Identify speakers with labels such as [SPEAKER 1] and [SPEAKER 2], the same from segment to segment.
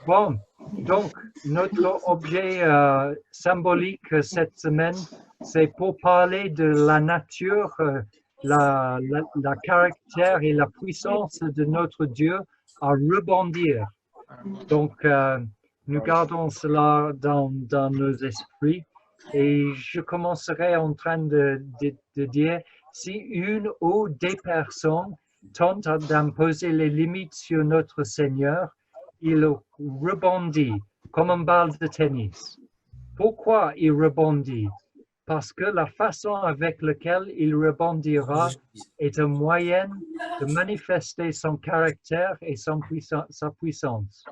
[SPEAKER 1] Bon, donc notre objet symbolique cette semaine, c'est pour parler de la nature, la caractère et la puissance de notre Dieu à rebondir. Donc, nous gardons cela dans nos esprits et je commencerai en train de dire, si une ou des personnes tentent d'imposer les limites sur notre Seigneur, il rebondit comme une balle de tennis. Pourquoi il rebondit? Parce que la façon avec laquelle il rebondira est un moyen de manifester son caractère et sa puissance.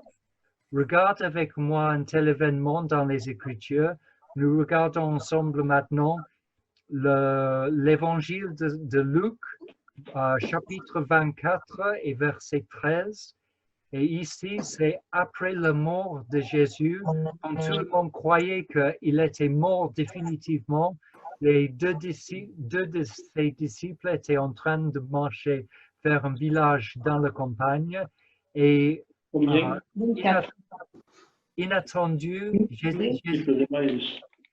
[SPEAKER 1] Regarde avec moi un tel événement dans les Écritures. Nous regardons ensemble maintenant l'évangile de Luc, chapitre 24 et verset 13. Et ici, c'est après la mort de Jésus, quand tout le monde croyait qu'il était mort définitivement, les deux de ses disciples étaient en train de marcher vers un village dans la campagne et inattendu,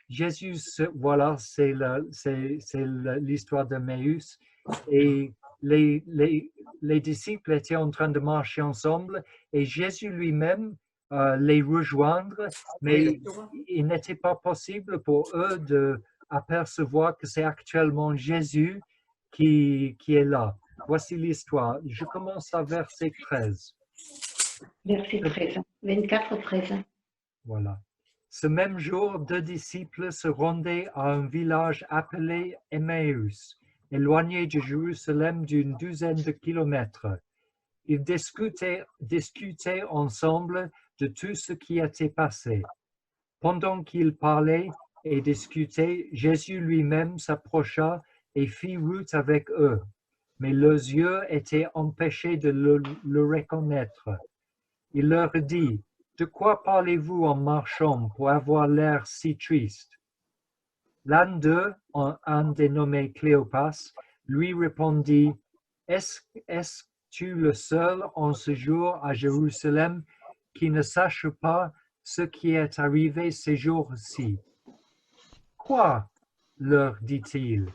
[SPEAKER 1] Jésus, voilà, c'est l'histoire d'Emmaüs, et les disciples étaient en train de marcher ensemble et Jésus lui-même les rejoindre, mais il n'était pas possible pour eux d'apercevoir que c'est actuellement Jésus qui est là. Voici l'histoire. Je commence à verset 13.
[SPEAKER 2] Verset 13, 24, 13.
[SPEAKER 1] Voilà. Ce même jour, deux disciples se rendaient à un village appelé Emmaüs, éloigné de Jérusalem d'une douzaine de kilomètres. Ils discutaient ensemble de tout ce qui était passé. Pendant qu'ils parlaient et discutaient, Jésus lui-même s'approcha et fit route avec eux, mais leurs yeux étaient empêchés de le reconnaître. Il leur dit: « De quoi parlez-vous en marchant pour avoir l'air si triste? » L'un d'eux, un dénommé Cléopas, lui répondit: « Es-tu le seul en ce jour à Jérusalem qui ne sache pas ce qui est arrivé ces jours-ci? » « Quoi? Leur dit-il.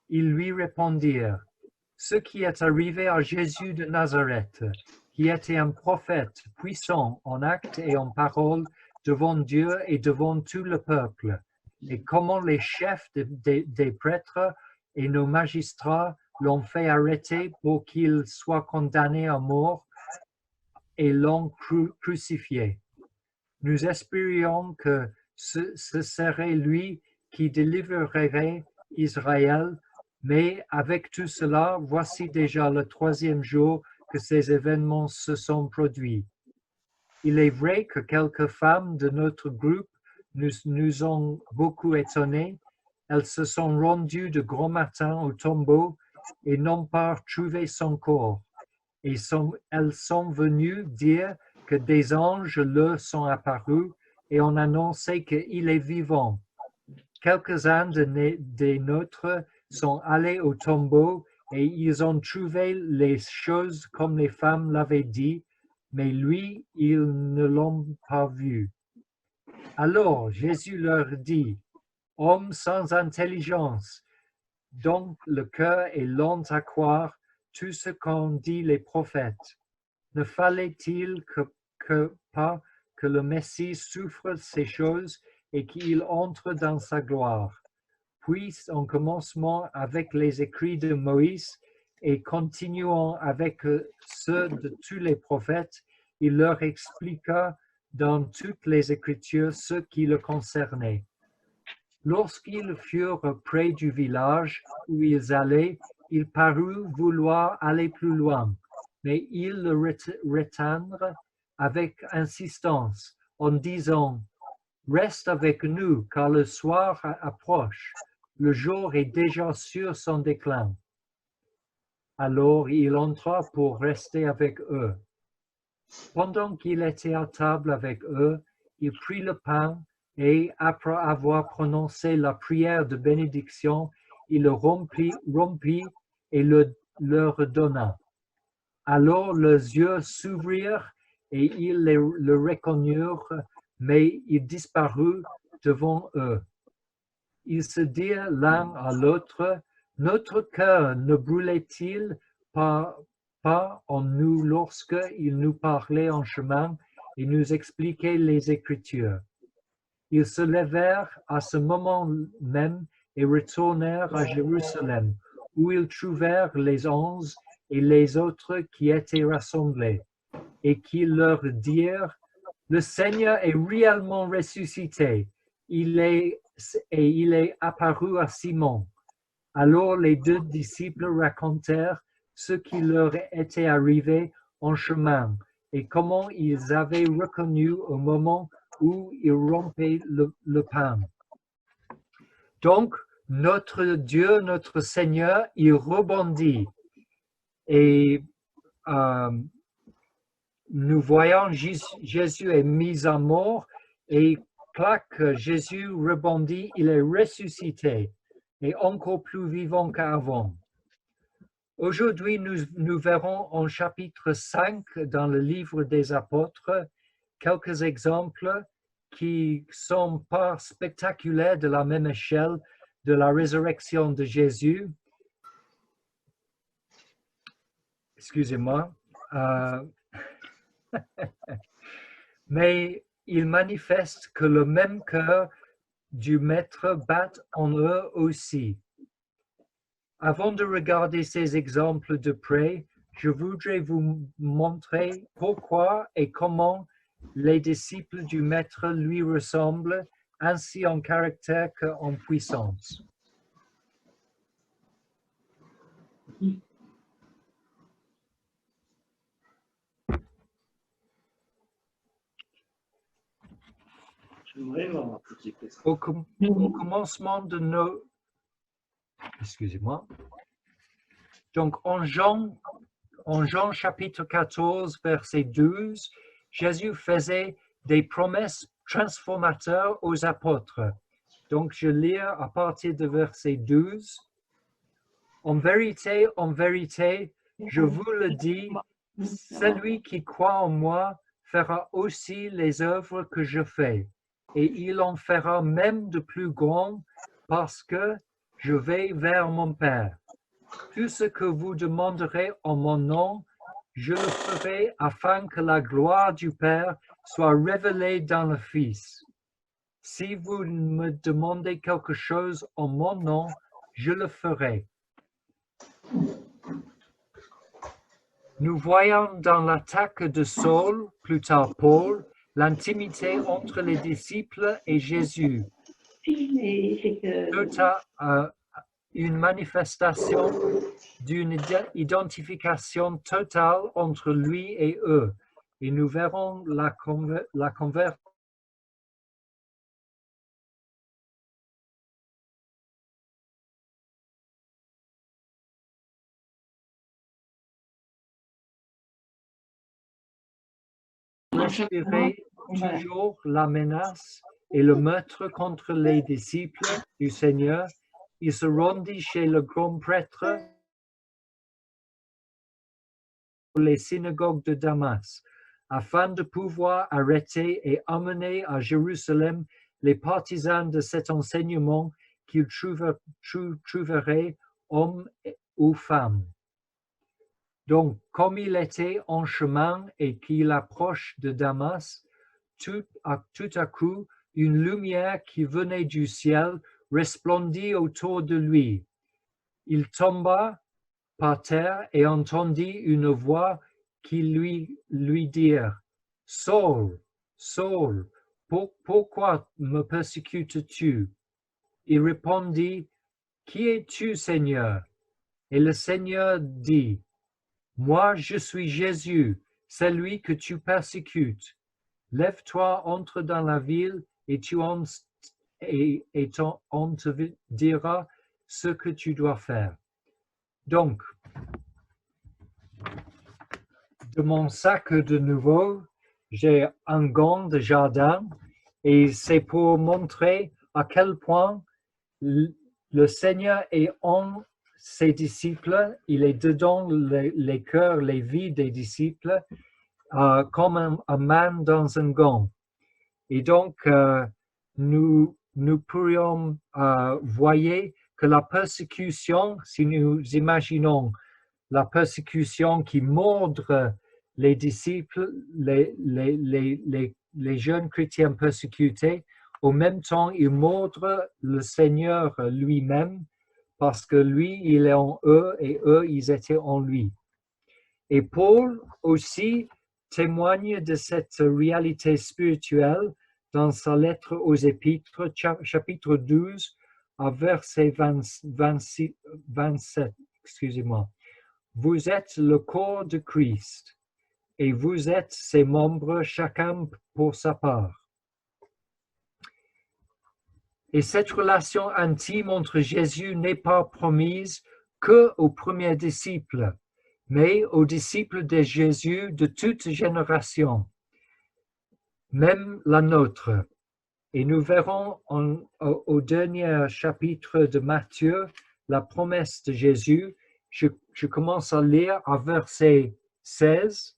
[SPEAKER 1] Ils lui répondirent: « Ce qui est arrivé à Jésus de Nazareth, qui était un prophète puissant en actes et en paroles devant Dieu et devant tout le peuple, et comment les chefs des prêtres et nos magistrats l'ont fait arrêter pour qu'il soit condamné à mort et l'ont crucifié. Nous espérions que ce serait lui qui délivrerait Israël, mais avec tout cela, voici déjà le troisième jour que ces événements se sont produits. Il est vrai que quelques femmes de notre groupe nous ont beaucoup étonnés. Elles se sont rendues de grand matin au tombeau et n'ont pas trouvé son corps. Et elles sont venues dire que des anges leur sont apparus et ont annoncé qu'il est vivant. Quelques-uns des nôtres sont allés au tombeau et ils ont trouvé les choses comme les femmes l'avaient dit, mais lui, ils ne l'ont pas vu. Alors Jésus leur dit: « Hommes sans intelligence, dont le cœur est lent à croire tout ce qu'ont dit les prophètes. Ne fallait-il pas que le Messie souffre ces choses et qu'il entre dans sa gloire? Puis, en commencement avec les écrits de Moïse et continuant avec ceux de tous les prophètes, il leur expliqua dans toutes les Écritures ce qui le concernait. Lorsqu'ils furent près du village où ils allaient, il parut vouloir aller plus loin, mais ils le retinrent avec insistance en disant: « Reste avec nous, car le soir approche. Le jour est déjà sur son déclin. » Alors il entra pour rester avec eux. Pendant qu'il était à table avec eux, il prit le pain et, après avoir prononcé la prière de bénédiction, il le rompit et leur donna. Alors leurs yeux s'ouvrirent et ils le reconnurent, mais il disparut devant eux. Ils se dirent l'un à l'autre, « Notre cœur ne brûlait-il pas en nous lorsque il nous parlait en chemin et nous expliquait les Écritures. » Ils se levèrent à ce moment même et retournèrent à Jérusalem, où ils trouvèrent les 11 et les autres qui étaient rassemblés, et qui leur dirent, « Le Seigneur est réellement ressuscité, il est apparu à Simon. » Alors les deux disciples racontèrent ce qui leur était arrivé en chemin et comment ils avaient reconnu au moment où ils rompaient le pain. Donc, notre Dieu, notre Seigneur, il rebondit. Et nous voyons Jésus est mis à mort et clac, Jésus rebondit, il est ressuscité et encore plus vivant qu'avant. Aujourd'hui, nous verrons en chapitre 5 dans le livre des apôtres quelques exemples qui sont pas spectaculaires de la même échelle de la résurrection de Jésus. Excusez-moi. Mais il manifeste que le même cœur du Maître bat en eux aussi. Avant de regarder ces exemples de près, je voudrais vous montrer pourquoi et comment les disciples du Maître lui ressemblent, ainsi en caractère qu'en puissance. Au commencement de nos... Excusez-moi. Donc, en Jean chapitre 14, verset 12, Jésus faisait des promesses transformateurs aux apôtres. Donc, je lis à partir de verset 12. En vérité, je vous le dis, celui qui croit en moi fera aussi les œuvres que je fais, et il en fera même de plus grands parce que je vais vers mon Père. Tout ce que vous demanderez en mon nom, je le ferai afin que la gloire du Père soit révélée dans le Fils. Si vous me demandez quelque chose en mon nom, je le ferai. Nous voyons dans l'attaque de Saul, plus tard Paul, l'intimité entre les disciples et Jésus. Une manifestation d'une identification totale entre lui et eux. Et nous verrons la conversion. Respirer toujours la menace et le meurtre contre les disciples du Seigneur. Il se rendit chez le grand prêtre pour les synagogues de Damas, afin de pouvoir arrêter et amener à Jérusalem les partisans de cet enseignement qu'il trouverait hommes ou femmes. Donc, comme il était en chemin et qu'il approche de Damas, tout à coup, une lumière qui venait du ciel resplendit autour de lui. Il tomba par terre et entendit une voix qui lui dit « Saul, Saul, pourquoi me persécutes-tu » Il répondit « Qui es-tu, Seigneur » Et le Seigneur dit « Moi, je suis Jésus, celui que tu persécutes. Lève-toi, entre dans la ville et on te dira ce que tu dois faire. » Donc, de mon sac de nouveau, j'ai un gant de jardin et c'est pour montrer à quel point le Seigneur est en ses disciples, il est dedans les cœurs, les vies des disciples comme un man dans un gant. Et donc, nous pourrions voir que la persécution, si nous imaginons la persécution qui mordre les disciples, les jeunes chrétiens persécutés, en même temps, ils mordent le Seigneur lui-même, parce que lui, il est en eux et eux, ils étaient en lui. Et Paul aussi témoigne de cette réalité spirituelle dans sa lettre aux Épîtres, chapitre 12, à verset 27. Excusez-moi. Vous êtes le corps de Christ et vous êtes ses membres, chacun pour sa part. Et cette relation intime entre Jésus n'est pas promise qu'aux premiers disciples, mais aux disciples de Jésus de toute génération, même la nôtre. Et nous verrons au dernier chapitre de Matthieu la promesse de Jésus. Je commence à lire à verset 16.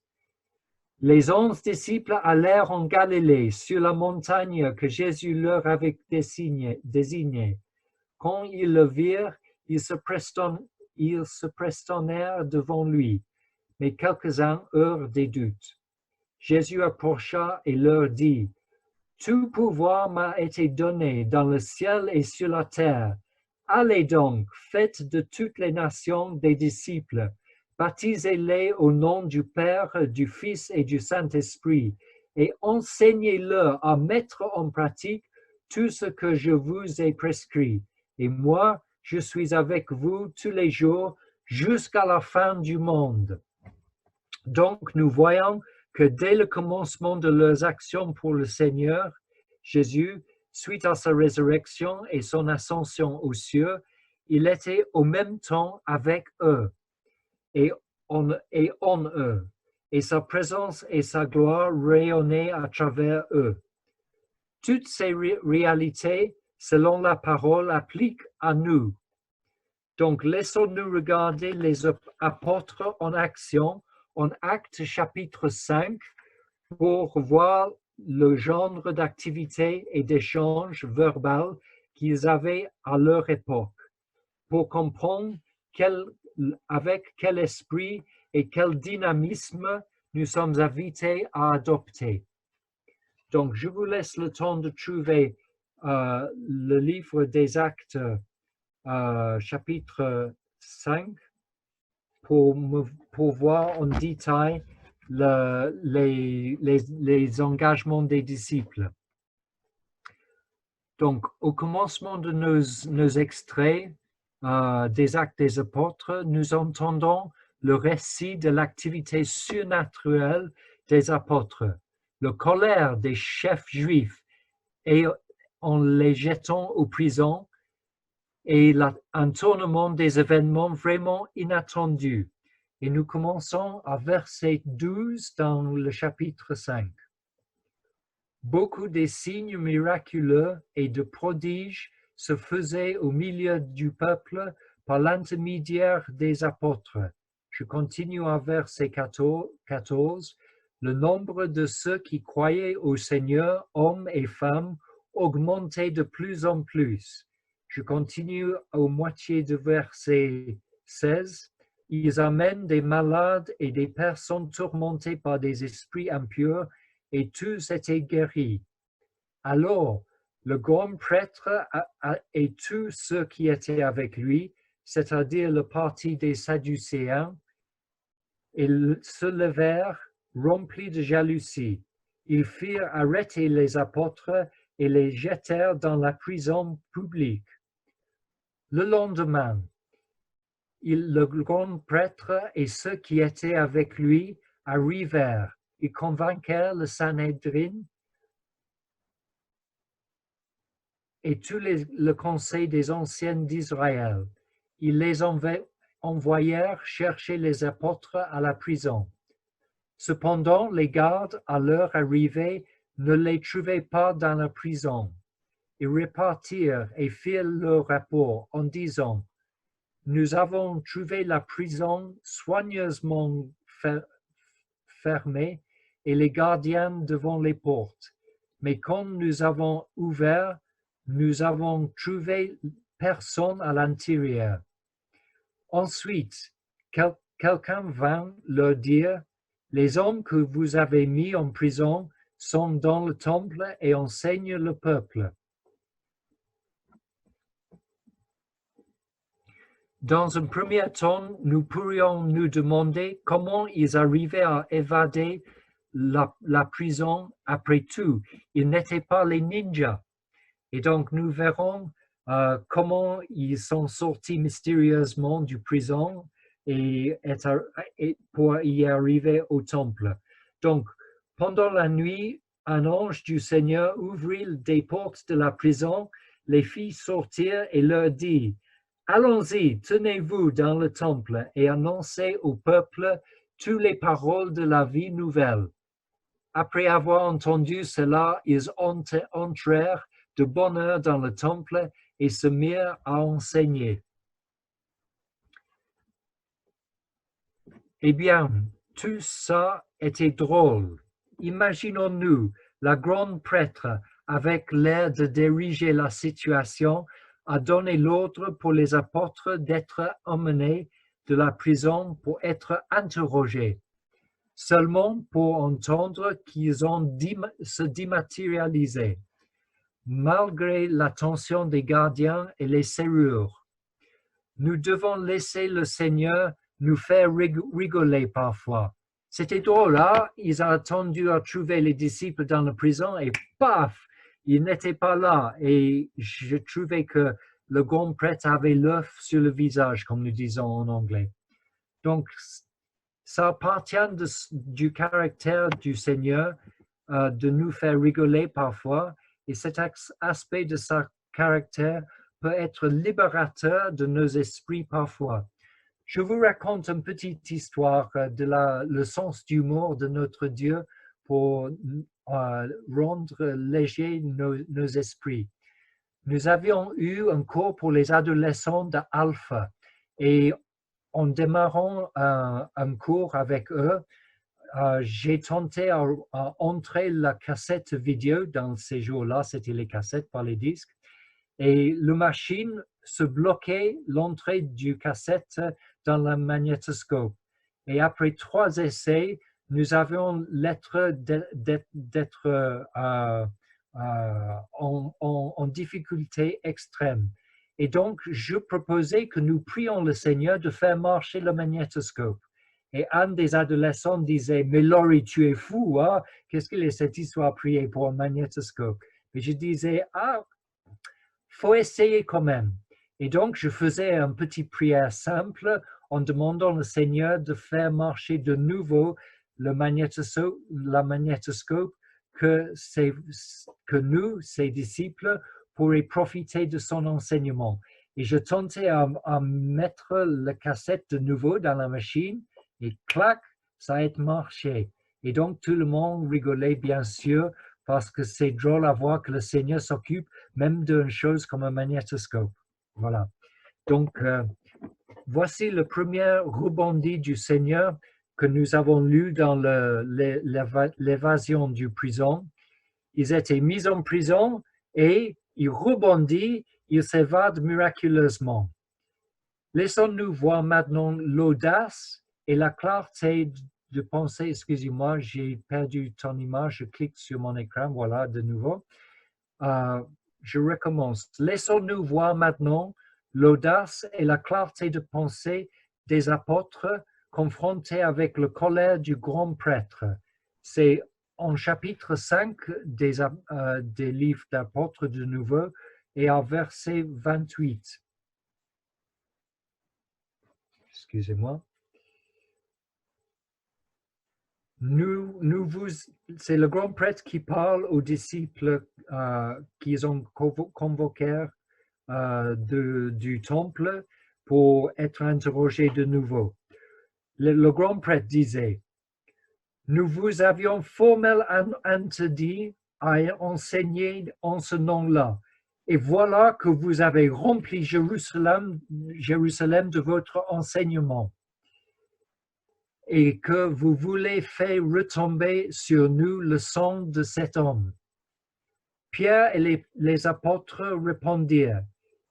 [SPEAKER 1] Les 11 disciples allèrent en Galilée, sur la montagne que Jésus leur avait désignée. Quand ils le virent, ils se prestonnèrent devant lui, mais quelques-uns eurent des doutes. Jésus approcha et leur dit, « Tout pouvoir m'a été donné dans le ciel et sur la terre. Allez donc, faites de toutes les nations des disciples, baptisez-les au nom du Père, du Fils et du Saint-Esprit, et enseignez-leur à mettre en pratique tout ce que je vous ai prescrit. Et moi, je suis avec vous tous les jours jusqu'à la fin du monde. » Donc, nous voyons que dès le commencement de leurs actions pour le Seigneur, Jésus, suite à sa résurrection et son ascension aux cieux, il était au même temps avec eux et en eux, et sa présence et sa gloire rayonnaient à travers eux. Toutes ces réalités, selon la parole, appliquent à nous. Donc, laissons-nous regarder les apôtres en action en Actes chapitre 5 pour voir le genre d'activité et d'échange verbal qu'ils avaient à leur époque, pour comprendre avec quel esprit et quel dynamisme nous sommes invités à adopter. Donc, je vous laisse le temps de trouver le livre des Actes, chapitre 5, pour voir en détail les engagements des disciples. Donc, au commencement de nos extraits des Actes des Apôtres, nous entendons le récit de l'activité surnaturelle des apôtres, la colère des chefs juifs et en les jetant aux prisons, et un tournement des événements vraiment inattendus. Et nous commençons à verset 12 dans le chapitre 5. Beaucoup des signes miraculeux et de prodiges se faisaient au milieu du peuple par l'intermédiaire des apôtres. Je continue à verset 14. Le nombre de ceux qui croyaient au Seigneur, hommes et femmes, augmentait de plus en plus. Je continue aux moitié de verset 16. Ils amènent des malades et des personnes tourmentées par des esprits impurs, et tous étaient guéris. Alors, le grand prêtre et tous ceux qui étaient avec lui, c'est-à-dire le parti des Sadducéens, ils se levèrent remplis de jalousie. Ils firent arrêter les apôtres et les jetèrent dans la prison publique. Le lendemain, le grand prêtre et ceux qui étaient avec lui arrivèrent. Ils convainquèrent le Sanhédrin et tout le conseil des anciens d'Israël. Ils les envoyèrent chercher les apôtres à la prison. Cependant, les gardes, à leur arrivée, ne les trouvaient pas dans la prison. Ils repartirent et firent leur rapport en disant, « Nous avons trouvé la prison soigneusement fermée et les gardiens devant les portes. Mais quand nous avons ouvert, nous avons trouvé personne à l'intérieur. Ensuite, quelqu'un vint leur dire, « Les hommes que vous avez mis en prison sont dans le temple et enseignent le peuple. » Dans un premier temps, nous pourrions nous demander comment ils arrivaient à évader la prison. Après tout, ils n'étaient pas les ninjas. Et donc, nous verrons comment ils sont sortis mystérieusement du prison et pour y arriver au temple. Donc, pendant la nuit, un ange du Seigneur ouvrit des portes de la prison. Les filles sortirent et leur dit, « Allons-y, tenez-vous dans le temple et annoncez au peuple toutes les paroles de la vie nouvelle. » Après avoir entendu cela, ils entrèrent de bonne heure dans le temple et se mirent à enseigner. Eh bien, tout ça était drôle. Imaginons-nous la grande prêtre, avec l'air de diriger la situation, a donné l'ordre pour les apôtres d'être emmenés de la prison pour être interrogés, seulement pour entendre qu'ils ont se dématérialisé, malgré l'attention des gardiens et les serrures. Nous devons laisser le Seigneur nous faire rigoler parfois. C'était drôle, hein? Ils ont attendu à trouver les disciples dans la prison et paf, ils n'étaient pas là. Et je trouvais que le grand prêtre avait l'œuf sur le visage, comme nous disons en anglais. Donc, ça appartient du caractère du Seigneur de nous faire rigoler parfois. Et cet aspect de sa caractère peut être libérateur de nos esprits parfois. Je vous raconte une petite histoire de le sens d'humour de notre Dieu pour rendre léger nos esprits. Nous avions eu un cours pour les adolescents d'Alpha et en démarrant un cours avec eux, j'ai tenté à entrer la cassette vidéo dans ces jours-là, c'était les cassettes, pas les disques, et la machine se bloquait l'entrée du cassette dans le magnétoscope. Et après 3 essais, nous avions l'air d'être en difficulté extrême. Et donc, je proposais que nous prions le Seigneur de faire marcher le magnétoscope. Et un des adolescents disait, « Mais Laurie, tu es fou, hein? Qu'est-ce que cette histoire prier pour un magnétoscope? » Et je disais, « Ah, faut essayer quand même. » Et donc, je faisais une petite prière simple en demandant au Seigneur de faire marcher de nouveau le magnétoscope, que nous, ses disciples, pourrions profiter de son enseignement. Et je tentais à mettre la cassette de nouveau dans la machine et clac, ça a marché. Et donc, tout le monde rigolait, bien sûr, parce que c'est drôle à voir que le Seigneur s'occupe même d'une chose comme un magnétoscope. Voilà. Donc, voici le premier rebondi du Seigneur que nous avons lu dans l'évasion du prison. Ils étaient mis en prison et ils rebondissent, ils s'évadent miraculeusement. Laissons-nous voir maintenant l'audace et la clarté de pensée. Excusez-moi, j'ai perdu ton image. Je clique sur mon écran. Voilà, de nouveau. Je recommence. Laissons-nous voir maintenant l'audace et la clarté de pensée des apôtres confrontés avec la colère du grand prêtre. C'est en chapitre 5 des livres d'apôtres de nouveau et en verset 28. Excusez-moi. C'est le grand prêtre qui parle aux disciples qu'ils ont convoqués du temple pour être interrogés de nouveau. Le grand prêtre disait, « Nous vous avions formellement interdit à enseigner en ce nom-là, et voilà que vous avez rempli Jérusalem de votre enseignement. » et que vous voulez faire retomber sur nous le sang de cet homme. Pierre et les apôtres répondirent,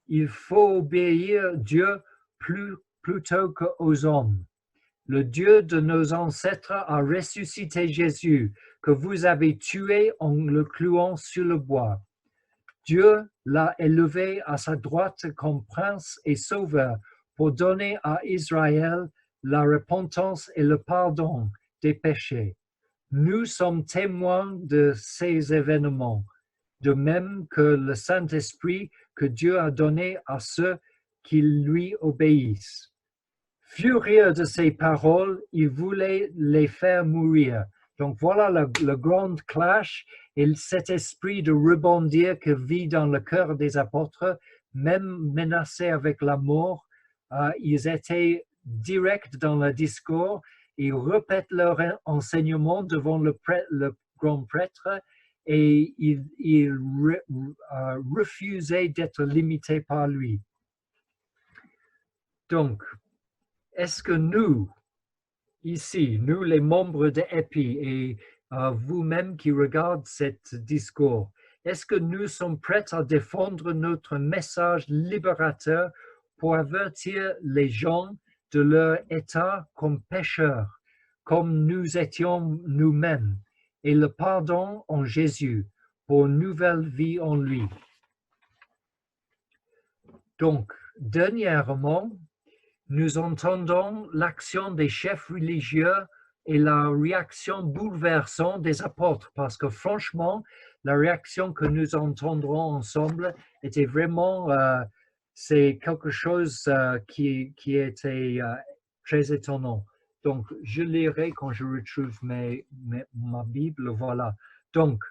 [SPEAKER 1] il faut obéir Dieu plutôt qu'aux hommes. Le Dieu de nos ancêtres a ressuscité Jésus, que vous avez tué en le clouant sur le bois. Dieu l'a élevé à sa droite comme prince et sauveur pour donner à Israël la repentance et le pardon des péchés. Nous sommes témoins de ces événements, de même que le Saint-Esprit que Dieu a donné à ceux qui lui obéissent. Furieux de ces paroles, il voulait les faire mourir. Donc voilà le grand clash et cet esprit de rebondir que vit dans le cœur des apôtres, même menacés avec la mort. Ils étaient directs dans le discours, ils répètent leur enseignement devant le grand prêtre et ils refusaient d'être limités par lui. Donc, est-ce que nous, ici, nous les membres de EPI et vous-même qui regardez ce discours, est-ce que nous sommes prêts à défendre notre message libérateur pour avertir les gens de leur état comme pécheurs, comme nous étions nous-mêmes, et le pardon en Jésus pour une nouvelle vie en lui? Donc, dernièrement, nous entendons l'action des chefs religieux et la réaction bouleversante des apôtres, parce que franchement, la réaction que nous entendrons ensemble était vraiment, c'est quelque chose qui était très étonnant. Donc, je lirai quand je retrouve ma Bible, voilà. Donc,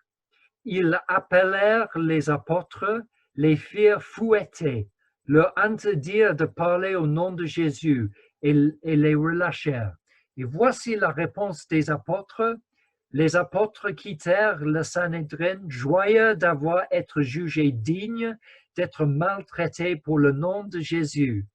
[SPEAKER 1] ils appelèrent les apôtres, les firent fouetter, leur interdirent de parler au nom de Jésus et les relâchèrent. Et voici la réponse des apôtres. Les apôtres quittèrent le Sanhédrin, joyeux d'avoir été jugés dignes d'être maltraités pour le nom de Jésus.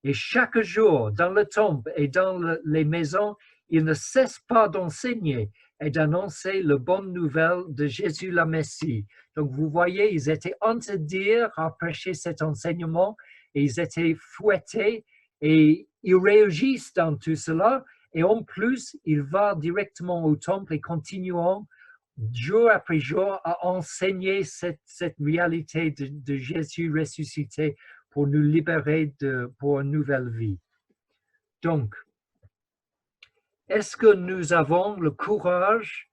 [SPEAKER 1] Et chaque jour, dans le temple et dans les maisons, ils ne cessent pas d'enseigner et d'annoncer la bonne nouvelle de Jésus le Messie. Donc, vous voyez, ils étaient interdits à prêcher cet enseignement et ils étaient fouettés et ils réagissent dans tout cela. Et en plus, ils vont directement au temple et continuent jour après jour à enseigner cette réalité de Jésus ressuscité pour nous libérer pour une nouvelle vie. Donc, est-ce que nous avons le courage,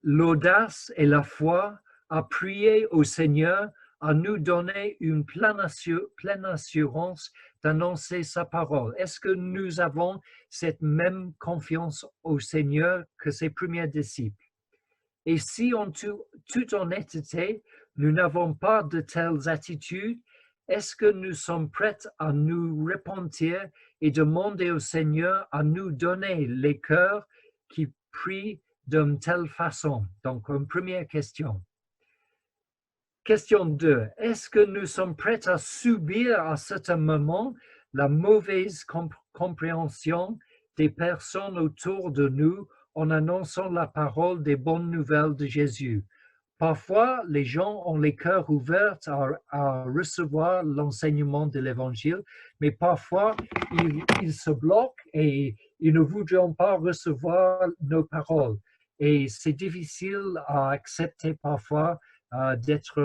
[SPEAKER 1] l'audace et la foi à prier au Seigneur, à nous donner une pleine assurance d'annoncer sa parole? Est-ce que nous avons cette même confiance au Seigneur que ses premiers disciples? Et si en toute honnêteté, nous n'avons pas de telles attitudes, est-ce que nous sommes prêts à nous repentir et demander au Seigneur à nous donner les cœurs qui prient d'une telle façon? Donc, une première question. Question 2. Est-ce que nous sommes prêts à subir à certains moments la mauvaise compréhension des personnes autour de nous en annonçant la parole des bonnes nouvelles de Jésus? Parfois, les gens ont les cœurs ouverts à recevoir l'enseignement de l'Évangile, mais parfois, ils se bloquent et ils ne voudront pas recevoir nos paroles. Et c'est difficile à accepter parfois d'être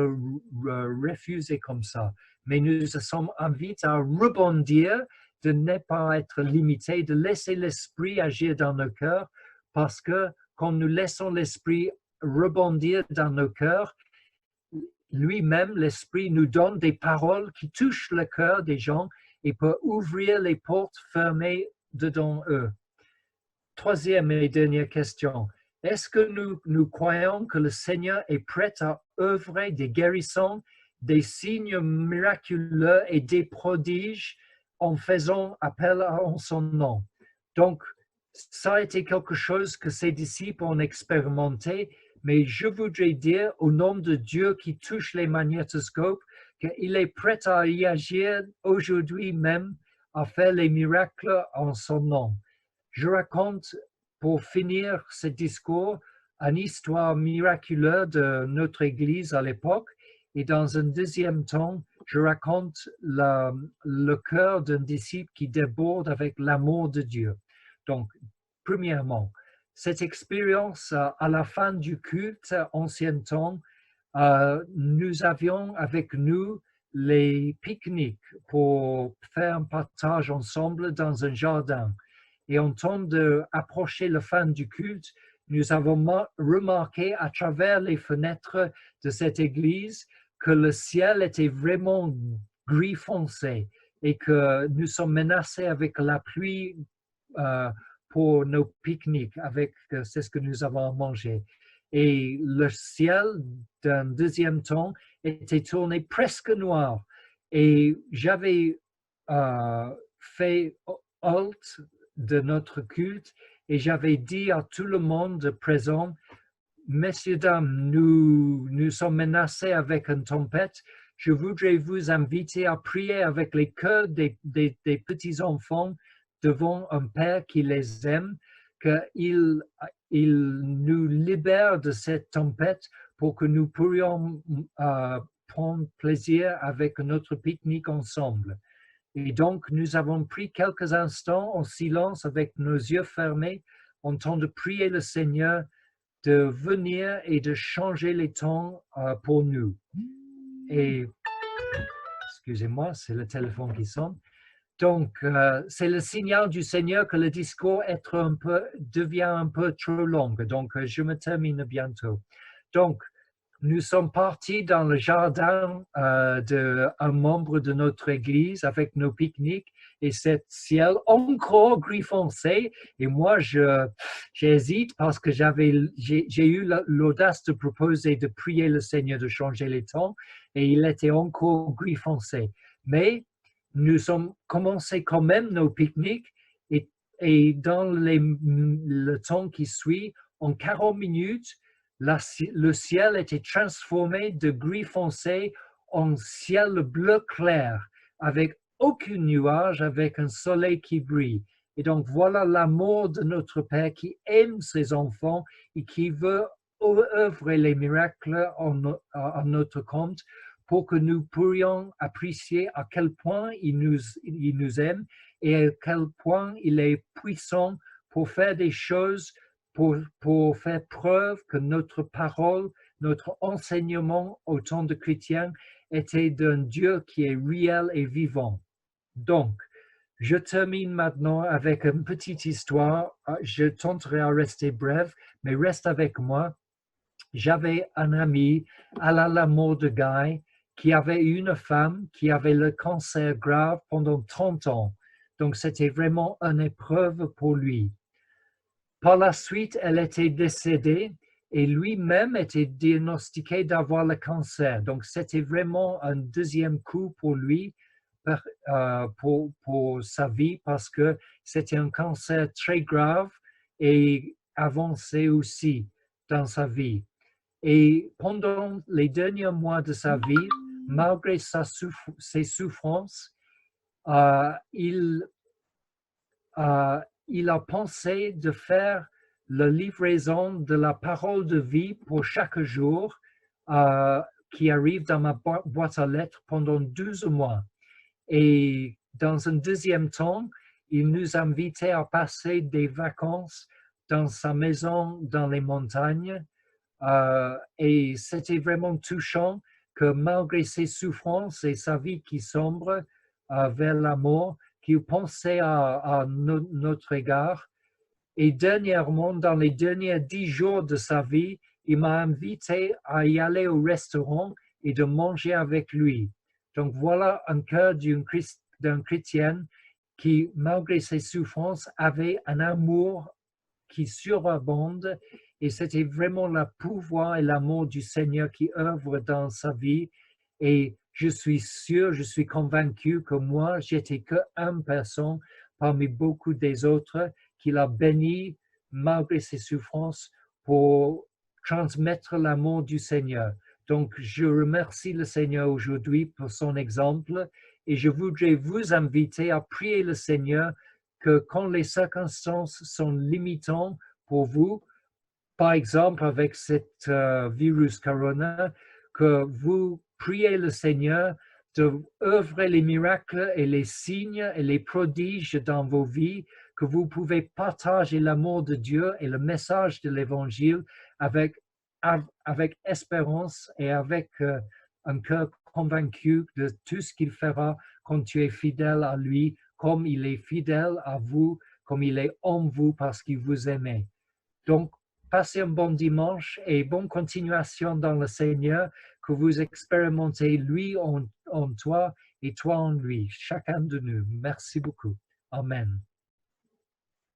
[SPEAKER 1] refusé comme ça. Mais nous sommes invités à rebondir, de ne pas être limités, de laisser l'Esprit agir dans nos cœurs, parce que quand nous laissons l'Esprit rebondir dans nos cœurs, lui-même, l'Esprit nous donne des paroles qui touchent le cœur des gens et peut ouvrir les portes fermées dedans eux. Troisième et dernière question. Est-ce que nous croyons que le Seigneur est prêt à œuvrer des guérissons, des signes miraculeux et des prodiges en faisant appel en son nom? Donc, ça a été quelque chose que ses disciples ont expérimenté, mais je voudrais dire au nom de Dieu qui touche les magnétoscopes qu'il est prêt à y agir aujourd'hui même, à faire les miracles en son nom. Je raconte, pour finir ce discours, une histoire miraculeuse de notre Église à l'époque. Et dans un deuxième temps, je raconte le cœur d'un disciple qui déborde avec l'amour de Dieu. Donc, premièrement, cette expérience à la fin du culte, ancien temps, nous avions avec nous les pique-niques pour faire un partage ensemble dans un jardin. Et en temps d'approcher la fin du culte, nous avons remarqué à travers les fenêtres de cette église que le ciel était vraiment gris foncé et que nous sommes menacés avec la pluie pour nos pique-niques, c'est ce que nous avons mangé. Et le ciel d'un deuxième temps était tourné presque noir. Et j'avais fait halt de notre culte et j'avais dit à tout le monde présent, messieurs, dames, nous sommes menacés avec une tempête. Je voudrais vous inviter à prier avec les cœurs des petits-enfants devant un Père qui les aime, qu'il nous libère de cette tempête pour que nous pourrions prendre plaisir avec notre pique-nique ensemble. Et donc, nous avons pris quelques instants en silence avec nos yeux fermés en train de prier le Seigneur de venir et de changer les temps pour nous. Et, excusez-moi, c'est le téléphone qui sonne. Donc, c'est le signal du Seigneur que le discours devient un peu trop long. Donc, je me termine bientôt. Donc, nous sommes partis dans le jardin d'un membre de notre église avec nos pique-niques et cet ciel encore gris foncé. Et moi, j'hésite parce que j'ai eu l'audace de proposer de prier le Seigneur de changer les temps et il était encore gris foncé. Mais nous sommes commencé quand même nos pique-niques et dans le temps qui suit, en 40 minutes, le ciel était transformé de gris foncé en ciel bleu clair, avec aucun nuage, avec un soleil qui brille. Et donc voilà l'amour de notre Père qui aime ses enfants et qui veut œuvrer les miracles en notre compte pour que nous pourrions apprécier à quel point il nous aime et à quel point il est puissant pour faire des choses pour faire preuve que notre parole, notre enseignement au temps de chrétiens était d'un Dieu qui est réel et vivant. Donc, je termine maintenant avec une petite histoire. Je tenterai à rester bref, mais reste avec moi. J'avais un ami, Alain Mordecai, qui avait une femme qui avait le cancer grave pendant 30 ans. Donc, c'était vraiment une épreuve pour lui. Par la suite, elle était décédée et lui-même était diagnostiqué d'avoir le cancer. Donc, c'était vraiment un deuxième coup pour lui, pour sa vie, parce que c'était un cancer très grave et avancé aussi dans sa vie. Et pendant les derniers mois de sa vie, malgré ses souffrances, il a pensé de faire la livraison de la parole de vie pour chaque jour qui arrive dans ma boîte à lettres pendant 12 mois. Et dans un deuxième temps, il nous invitait à passer des vacances dans sa maison dans les montagnes. Et c'était vraiment touchant que malgré ses souffrances et sa vie qui sombre vers la mort, qu'il pensait à notre égard. Et dernièrement, dans les derniers 10 jours de sa vie, il m'a invité à y aller au restaurant et de manger avec lui. Donc voilà un cœur d'un chrétien qui, malgré ses souffrances, avait un amour qui surabonde et c'était vraiment le pouvoir et l'amour du Seigneur qui œuvre dans sa vie. Et je suis sûr, je suis convaincu que moi, j'étais qu'une personne parmi beaucoup des autres qu'il a béni malgré ses souffrances pour transmettre l'amour du Seigneur. Donc, je remercie le Seigneur aujourd'hui pour son exemple et je voudrais vous inviter à prier le Seigneur que quand les circonstances sont limitantes pour vous, par exemple avec cet virus corona, que vous priez le Seigneur d'œuvrer les miracles et les signes et les prodiges dans vos vies, que vous pouvez partager l'amour de Dieu et le message de l'Évangile avec espérance et avec un cœur convaincu de tout ce qu'il fera quand tu es fidèle à lui, comme il est fidèle à vous, comme il est en vous parce qu'il vous aime. Donc, passez un bon dimanche et bonne continuation dans le Seigneur, que vous expérimentez lui en toi et toi en lui, chacun de nous. Merci beaucoup. Amen.